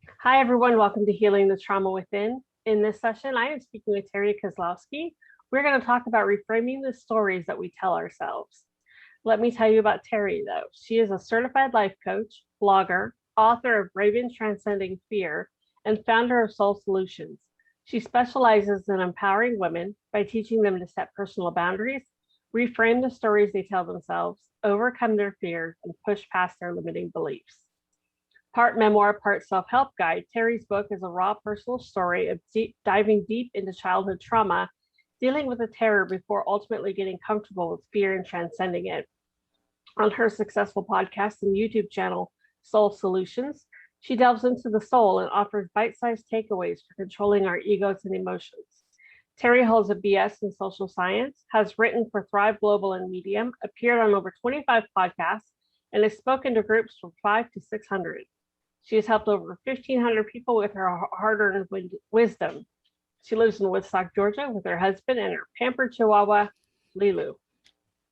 Hi, everyone. Welcome to Healing the Trauma Within. In this session, I am speaking with Terri Kozlowski. We're going to talk about reframing the stories that we tell ourselves. Let me tell you about Terri, though. She is a certified life coach, blogger, author of Ravens Transcending Fear, and founder of Soul Solutions. She specializes in empowering women by teaching them to set personal boundaries, reframe the stories they tell themselves, overcome their fears, and push past their limiting beliefs. Part memoir, part self help guide, Terri's book is a raw personal story of diving deep into childhood trauma, dealing with the terror before ultimately getting comfortable with fear and transcending it. On her successful podcast and YouTube channel, Soul Solutions, she delves into the soul and offers bite sized takeaways for controlling our egos and emotions. Terri holds a BS in social science, has written for Thrive Global and Medium, appeared on over 25 podcasts, and has spoken to groups from 5 to 600. She has helped over 1,500 people with her hard-earned wisdom. She lives in Woodstock, Georgia, with her husband and her pampered Chihuahua, Lilu.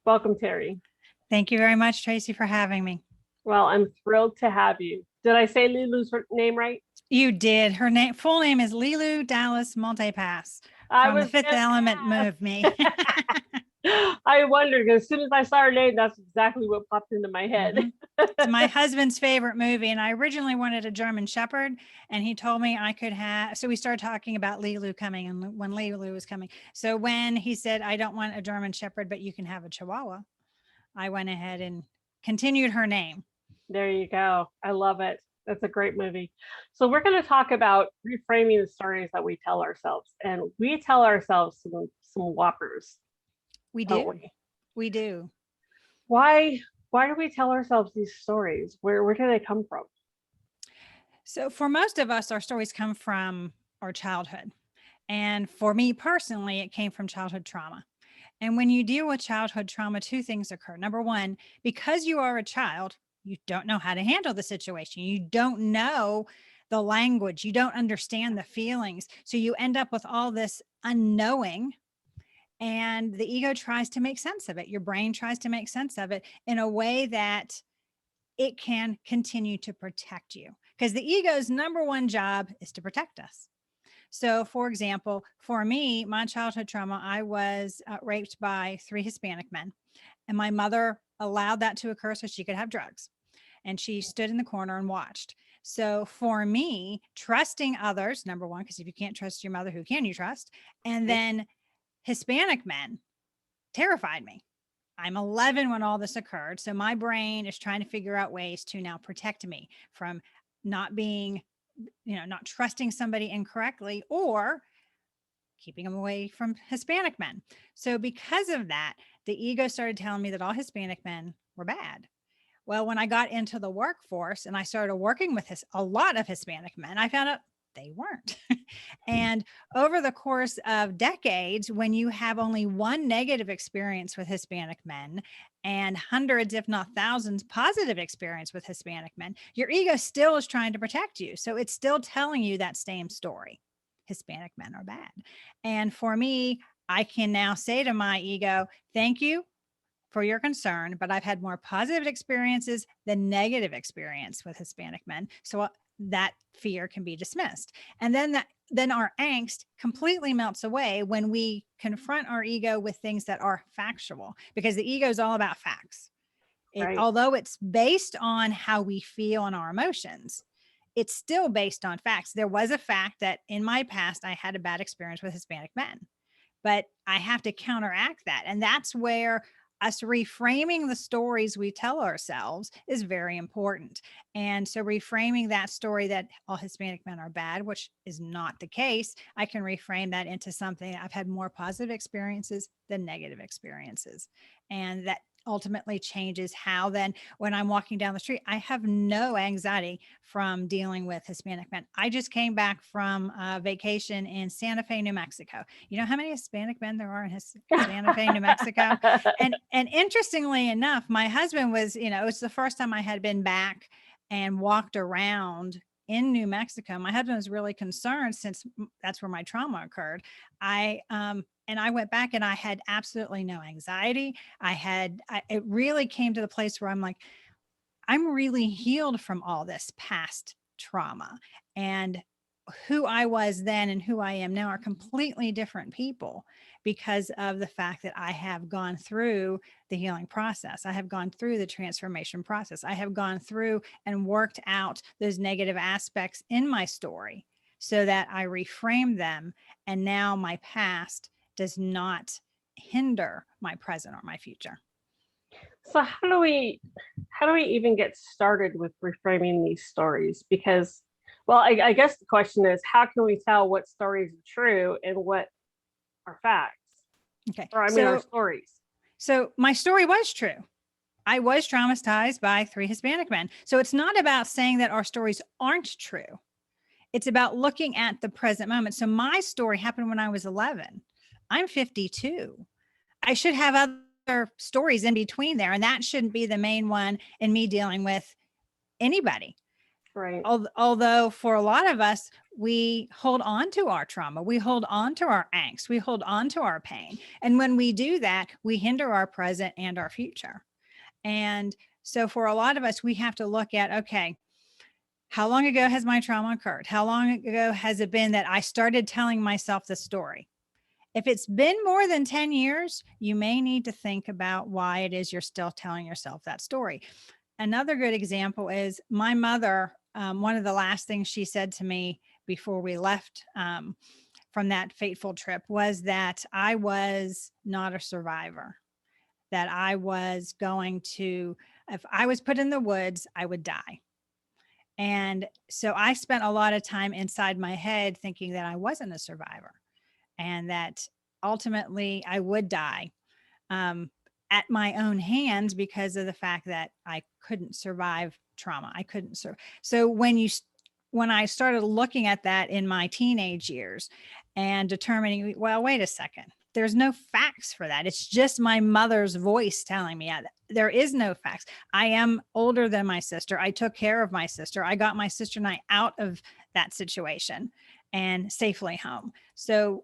Welcome, Terri. Thank you very much, Tracy, for having me. Well, I'm thrilled to have you. Did I say Lilu's name right? You did. Her full name is Lilu Dallas Multipass I from the was Fifth Element movie. I wondered because as soon as I saw her name, that's exactly what popped into my head. It's my husband's favorite movie, and I originally wanted a German Shepherd, and he told me I could have. So we started talking about Lilu coming, and when Lilu was coming. So when he said, "I don't want a German Shepherd, but you can have a Chihuahua," I went ahead and continued her name. There you go. I love it. That's a great movie. So we're going to talk about reframing the stories that we tell ourselves, and we tell ourselves some whoppers. We Don't do. we? We do. Why do we tell ourselves these stories? Where do they come from? So for most of us, our stories come from our childhood. And for me personally, it came from childhood trauma. And when you deal with childhood trauma, two things occur. Number one, because you are a child, you don't know how to handle the situation. You don't know the language. You don't understand the feelings. So you end up with all this unknowing, and the ego tries to make sense of it. Your brain tries to make sense of it in a way that it can continue to protect you, because the ego's number one job is to protect us. So, for example, for me, my childhood trauma, I was raped by three Hispanic men, and my mother allowed that to occur so she could have drugs. And she stood in the corner and watched. So, for me, trusting others, number one, because if you can't trust your mother, who can you trust? And then Hispanic men terrified me. I'm 11 when all this occurred. So my brain is trying to figure out ways to now protect me from not being, not trusting somebody incorrectly, or keeping them away from Hispanic men. So because of that, the ego started telling me that all Hispanic men were bad. Well, when I got into the workforce and I started working with a lot of Hispanic men, I found out they weren't. And over the course of decades, when you have only one negative experience with Hispanic men and hundreds, if not thousands, positive experience with Hispanic men, your ego still is trying to protect you. So it's still telling you that same story. Hispanic men are bad. And for me, I can now say to my ego, thank you for your concern, but I've had more positive experiences than negative experience with Hispanic men. So that fear can be dismissed. And then our angst completely melts away when we confront our ego with things that are factual, because the ego is all about facts. Right. Although it's based on how we feel and our emotions, it's still based on facts. There was a fact that in my past, I had a bad experience with Hispanic men, but I have to counteract that. And that's where us reframing the stories we tell ourselves is very important. And so reframing that story that all Hispanic men are bad, which is not the case, I can reframe that into something. I've had more positive experiences than negative experiences. And that ultimately changes how then when I'm walking down the street, I have no anxiety from dealing with Hispanic men. I just came back from a vacation in Santa Fe, New Mexico. You know how many Hispanic men there are in Santa Fe, New Mexico? And interestingly enough, my husband was, it was the first time I had been back and walked around in New Mexico. My husband was really concerned since that's where my trauma occurred. And I went back and I had absolutely no anxiety. It really came to the place where I'm like, I'm really healed from all this past trauma. And who I was then and who I am now are completely different people because of the fact that I have gone through the healing process. I have gone through the transformation process. I have gone through and worked out those negative aspects in my story so that I reframe them. And now my past does not hinder my present or my future. So how do we even get started with reframing these stories? Because, well, I guess the question is, how can we tell what stories are true and what are facts? Okay. Or I mean, our stories. So my story was true. I was traumatized by 3 Hispanic men. So it's not about saying that our stories aren't true. It's about looking at the present moment. So my story happened when I was 11. I'm 52. I should have other stories in between there, and that shouldn't be the main one in me dealing with anybody. Right. Although for a lot of us, we hold on to our trauma, we hold on to our angst, we hold on to our pain. And when we do that, we hinder our present and our future. And so for a lot of us, we have to look at, okay, how long ago has my trauma occurred? How long ago has it been that I started telling myself the story? If it's been more than 10 years, you may need to think about why it is you're still telling yourself that story. Another good example is my mother. One of the last things she said to me before we left from that fateful trip was that I was not a survivor, that I was going to, if I was put in the woods, I would die. And so I spent a lot of time inside my head thinking that I wasn't a survivor and that ultimately I would die at my own hands because of the fact that I couldn't survive trauma. I couldn't survive. So when I started looking at that in my teenage years and determining, well, wait a second, there's no facts for that. It's just my mother's voice telling me there is no facts. I am older than my sister. I took care of my sister. I got my sister and I out of that situation and safely home. So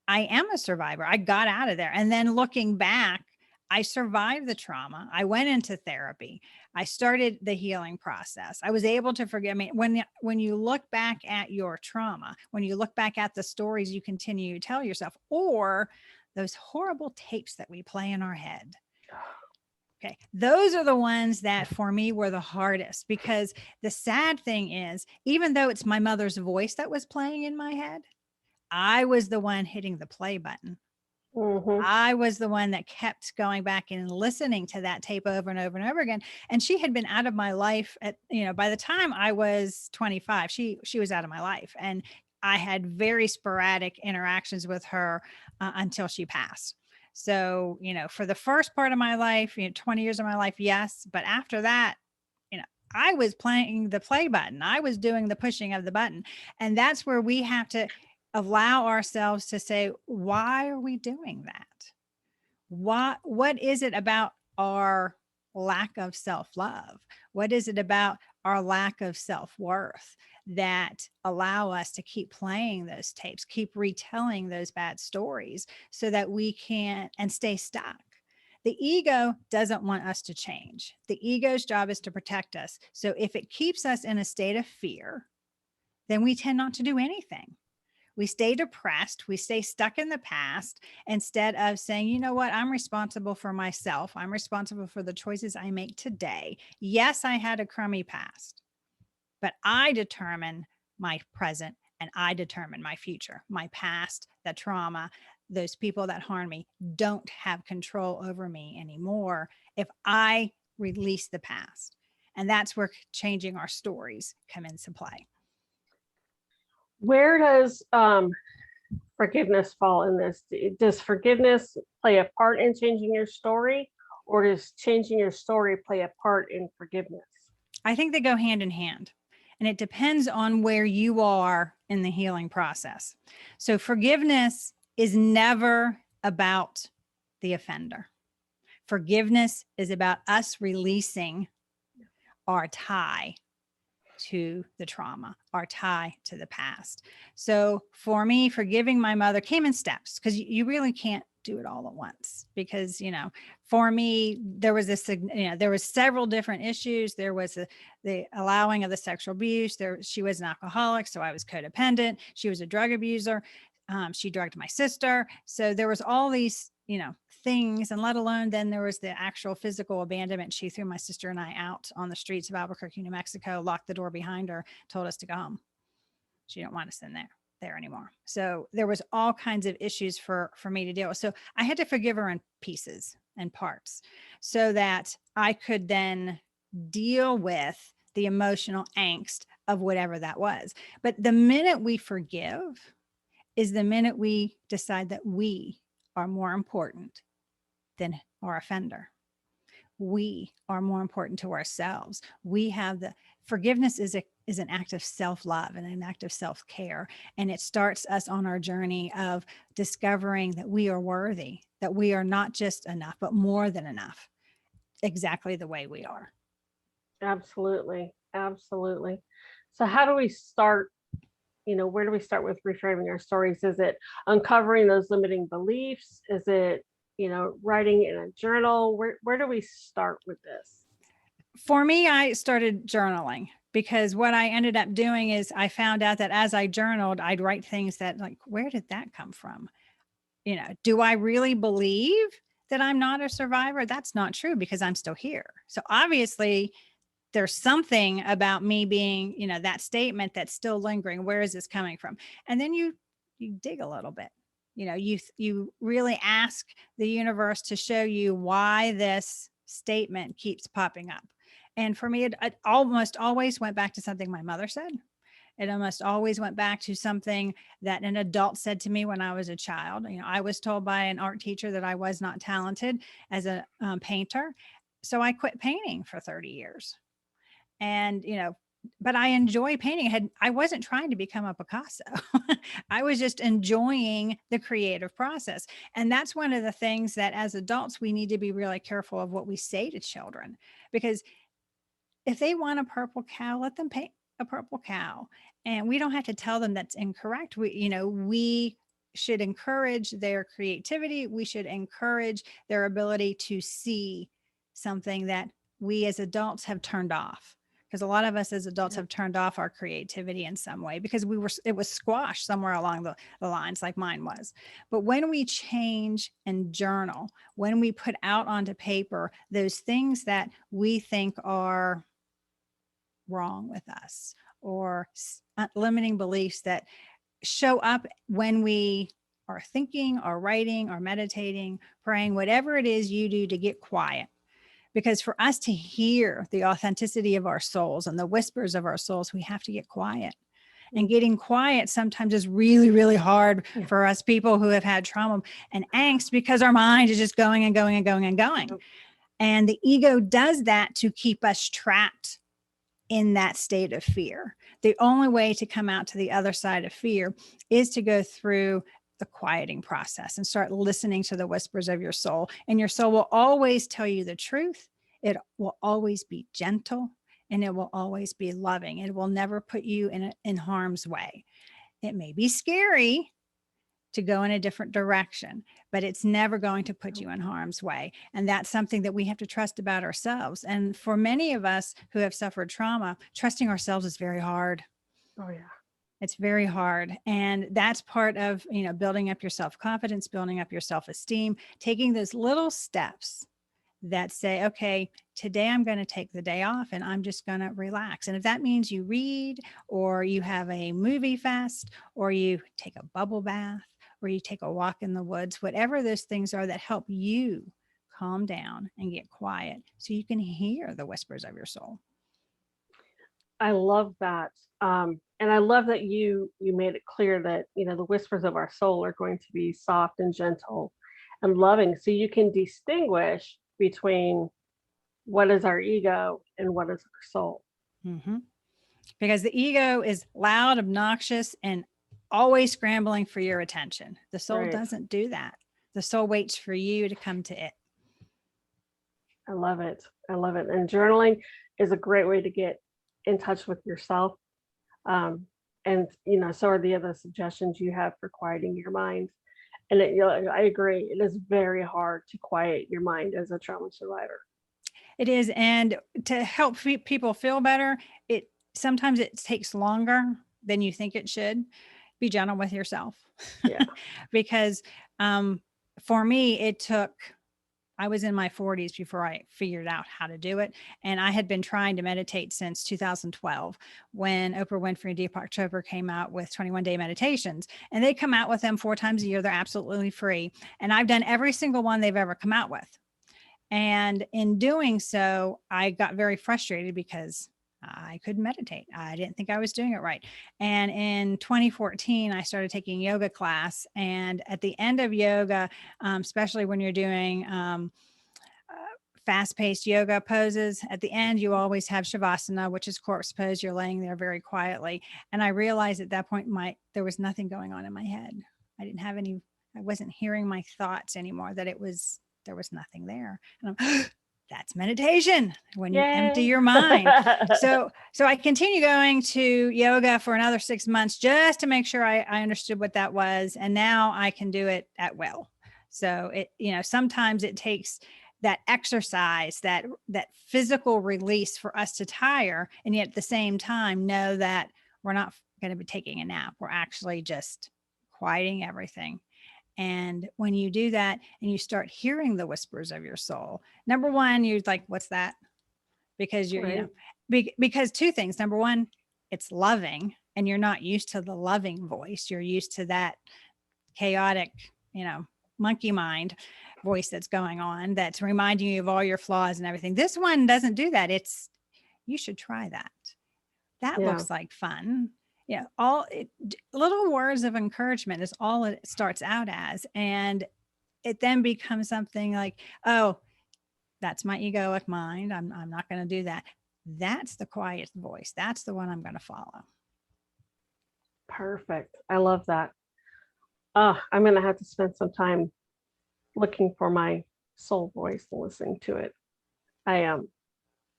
I am a survivor. I got out of there. And then looking back, I survived the trauma. I went into therapy. I started the healing process. I was able to forgive. I mean, when you look back at your trauma, when you look back at the stories you continue to tell yourself, or those horrible tapes that we play in our head. Okay. Those are the ones that for me were the hardest, because the sad thing is, even though it's my mother's voice that was playing in my head, I was the one hitting the play button. Mm-hmm. I was the one that kept going back and listening to that tape over and over and over again. And she had been out of my life by the time I was 25, she was out of my life. And I had very sporadic interactions with her until she passed. So, for the first part of my life, 20 years of my life, yes. But after that, I was playing the play button. I was doing the pushing of the button. And that's where we have to allow ourselves to say, why are we doing that? What is it about our lack of self-love? What is it about our lack of self-worth that allow us to keep playing those tapes, keep retelling those bad stories so that we can and stay stuck? The ego doesn't want us to change. The ego's job is to protect us. So if it keeps us in a state of fear, then we tend not to do anything. We stay depressed. We stay stuck in the past instead of saying, you know what? I'm responsible for myself. I'm responsible for the choices I make today. Yes, I had a crummy past, but I determine my present and I determine my future. My past, the trauma, those people that harm me don't have control over me anymore if I release the past. And that's where changing our stories come into play. Where does forgiveness fall in this? Does forgiveness play a part in changing your story, or does changing your story play a part in forgiveness? I think they go hand in hand, and it depends on where you are in the healing process. So forgiveness is never about the offender. Forgiveness is about us releasing our tie to the trauma, our tie to the past. So for me, forgiving my mother came in steps, because you really can't do it all at once, because, for me, there was there was several different issues. There was the allowing of the sexual abuse. She was an alcoholic, so I was codependent. She was a drug abuser. She drugged my sister. So there was all these, things, and let alone then there was the actual physical abandonment. She threw my sister and I out on the streets of Albuquerque, New Mexico, locked the door behind her, told us to go home. She didn't want us in there anymore. So there was all kinds of issues for me to deal with. So I had to forgive her in pieces and parts so that I could then deal with the emotional angst of whatever that was. But the minute we forgive is the minute we decide that we are more important than our offender. We are more important to ourselves. We have the forgiveness is an act of self-love and an act of self-care. And it starts us on our journey of discovering that we are worthy, that we are not just enough, but more than enough, exactly the way we are. Absolutely. Absolutely. So how do we start? Where do we start with reframing our stories? Is it uncovering those limiting beliefs? Is it, writing in a journal? Where do we start with this? For me, I started journaling, because what I ended up doing is I found out that as I journaled, I'd write things that, like, where did that come from? Do I really believe that I'm not a survivor? That's not true, because I'm still here. So obviously there's something about me being, that statement that's still lingering. Where is this coming from? And then you dig a little bit, you really ask the universe to show you why this statement keeps popping up. And for me, it almost always went back to something my mother said. It almost always went back to something that an adult said to me when I was a child. I was told by an art teacher that I was not talented as a painter. So I quit painting for 30 years. And, but I enjoy painting. I wasn't trying to become a Picasso. I was just enjoying the creative process. And that's one of the things that as adults, we need to be really careful of what we say to children, because if they want a purple cow, let them paint a purple cow. And we don't have to tell them that's incorrect. We should encourage their creativity. We should encourage their ability to see something that we as adults have turned off. Because a lot of us as adults have turned off our creativity in some way, because it was squashed somewhere along the lines, like mine was. But when we change and journal, when we put out onto paper those things that we think are wrong with us, or limiting beliefs that show up when we are thinking or writing or meditating, praying, whatever it is you do to get quiet. Because for us to hear the authenticity of our souls and the whispers of our souls, we have to get quiet. And getting quiet sometimes is really, really hard for us people who have had trauma and angst, because our mind is just going and going and going and going. And the ego does that to keep us trapped in that state of fear. The only way to come out to the other side of fear is to go through the quieting process and start listening to the whispers of your soul. And your soul will always tell you the truth. It will always be gentle, and it will always be loving. It will never put you in harm's way. It may be scary to go in a different direction, but it's never going to put you in harm's way. And that's something that we have to trust about ourselves. And for many of us who have suffered trauma, trusting ourselves is very hard. Oh, yeah. It's very hard. And that's part of, building up your self-confidence, building up your self-esteem, taking those little steps that say, okay, today I'm going to take the day off and I'm just going to relax. And if that means you read, or you have a movie fest, or you take a bubble bath, or you take a walk in the woods, whatever those things are that help you calm down and get quiet so you can hear the whispers of your soul. I love that. And I love that you made it clear that, the whispers of our soul are going to be soft and gentle and loving. So you can distinguish between what is our ego and what is our soul. Mm-hmm. Because the ego is loud, obnoxious, and always scrambling for your attention. The soul doesn't do that. The soul waits for you to come to it. I love it. I love it. And journaling is a great way to get in touch with yourself. And, so are the other suggestions you have for quieting your mind. And I agree. It is very hard to quiet your mind as a trauma survivor. It is. And to help people feel better, sometimes it takes longer than you think it should. Be gentle with yourself. Yeah. Because for me, I was in my 40s before I figured out how to do it. And I had been trying to meditate since 2012 when Oprah Winfrey and Deepak Chopra came out with 21-day meditations. And they come out with them 4 times a year. They're absolutely free. And I've done every single one they've ever come out with. And in doing so, I got very frustrated because I couldn't meditate. I didn't think I was doing it right. And in 2014, I started taking yoga class. And at the end of yoga, especially when you're doing fast-paced yoga poses, at the end, you always have Shavasana, which is corpse pose. You're laying there very quietly. And I realized at that point, there was nothing going on in my head. I wasn't hearing my thoughts anymore, there was nothing there. And that's meditation, when you empty your mind. So I continue going to yoga for another 6 months just to make sure I understood what that was. And now I can do it at will. So sometimes it takes that exercise, that physical release for us to tire. And yet at the same time, know that we're not going to be taking a nap. We're actually just quieting everything. And when you do that and you start hearing the whispers of your soul, number one, you're like, what's that? Because because 2 things. Number one, it's loving, and you're not used to the loving voice. You're used to that chaotic, monkey mind voice that's going on, that's reminding you of all your flaws and everything. This one doesn't do that. You should try that. That looks like fun. Yeah, little words of encouragement is all it starts out as. And it then becomes something like, oh, that's my egoic mind. I'm not going to do that. That's the quiet voice. That's the one I'm going to follow. Perfect. I love that. I'm going to have to spend some time looking for my soul voice and listening to it.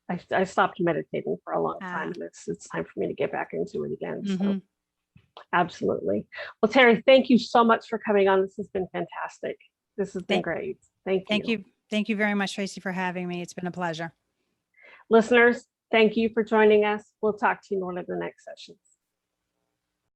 I stopped meditating for a long time, and it's time for me to get back into it again. Mm-hmm. So absolutely. Well, Terri, thank you so much for coming on. This has been fantastic. This has been great. Thank you. Thank you very much, Tracy, for having me. It's been a pleasure. Listeners, thank you for joining us. We'll talk to you in one of the next sessions.